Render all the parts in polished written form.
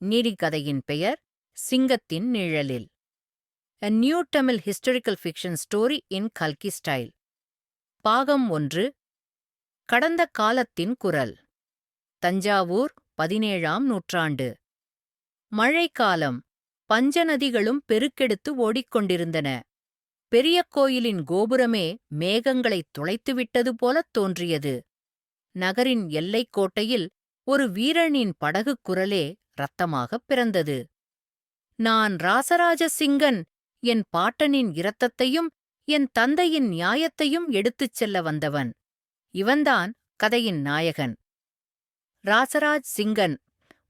நீதிக்கதையின் பெயர் சிங்கத்தின் நிழலில். A New Tamil Historical Fiction Story in Kalki Style. பாகம் 1. கடந்த காலத்தின் குரல். தஞ்சாவூர் 17ஆம் நூற்றாண்டு. மழைக்காலம். பஞ்சநதிகளும் பெருக்கெடுத்து ஓடிக்கொண்டிருந்தன. பெரிய கோயிலின் கோபுரமே மேகங்களைத் துளைத்துவிட்டது போலத் தோன்றியது. நகரின் எல்லைக் கோட்டையில் ஒரு வீரனின் படகுக் குரலே இரத்தமாகப் பிறந்தது. நான் ராசராஜ சிங்கன், என் பாட்டனின் இரத்தத்தையும் என் தந்தையின் நியாயத்தையும் எடுத்துச் செல்ல வந்தவன். இவன்தான் கதையின் நாயகன். ராசராஜ் சிங்கன்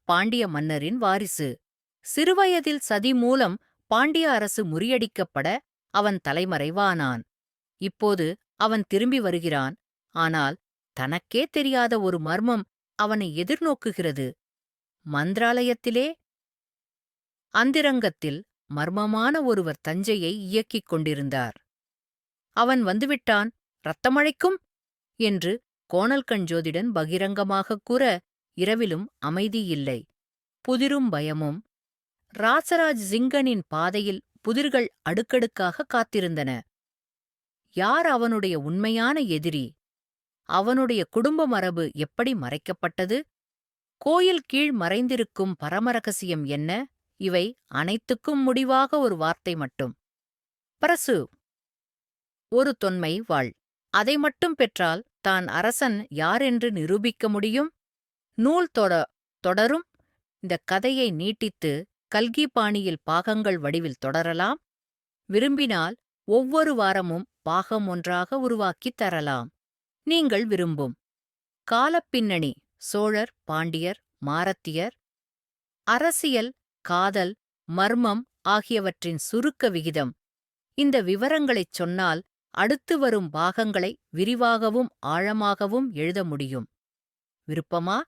பாண்டிய மன்னரின் வாரிசு. சிறுவயதில் சதி மூலம் பாண்டிய அரசு முறியடிக்கப்பட அவன் தலைமறைவானான். இப்போது அவன் திரும்பி வருகிறான். ஆனால் தனக்கே தெரியாத ஒரு மர்மம் அவனை எதிர்நோக்குகிறது. மந்திராலயத்திலே அந்திரங்கத்தில் மர்மமான ஒருவர் தஞ்சையை இயக்கிக் கொண்டிருந்தார். அவன் வந்துவிட்டான், இரத்தமழைக்கும் என்று கோணல்கண் ஜோதிடன் பகிரங்கமாகக் கூற இரவிலும் அமைதியில்லை. புதிரும் பயமும். ராசராஜ் சிங்கனின் பாதையில் புதிர்கள் அடுக்கடுக்காக காத்திருந்தன. யார் அவனுடைய உண்மையான எதிரி? அவனுடைய குடும்ப மரபு எப்படி மறைக்கப்பட்டது? கோயில் கீழ் மறைந்திருக்கும் பரமரகசியம் என்ன? இவை அனைத்துக்கும் முடிவாக ஒரு வார்த்தை மட்டும். பரசு. ஒரு தொன்மை வாழ். அதை மட்டும் பெற்றால் தான் அரசன் யாரென்று நிரூபிக்க முடியும். நூல் தொடரும். இந்த கதையை நீட்டித்து கல்கி பாணியில் பாகங்கள் வடிவில் தொடரலாம். விரும்பினால் ஒவ்வொரு வாரமும் பாகம் ஒன்றாக உருவாக்கித் தரலாம். நீங்கள் விரும்பும் காலப்பின்னணி. சோழர், பாண்டியர், மாரத்தியர். அரசியல், காதல், மர்மம் ஆகியவற்றின் சுருக்க விகிதம். இந்த விவரங்களைச் சொன்னால் அடுத்து வரும் பாகங்களை விரிவாகவும் ஆழமாகவும் எழுத முடியும். விருப்பமா?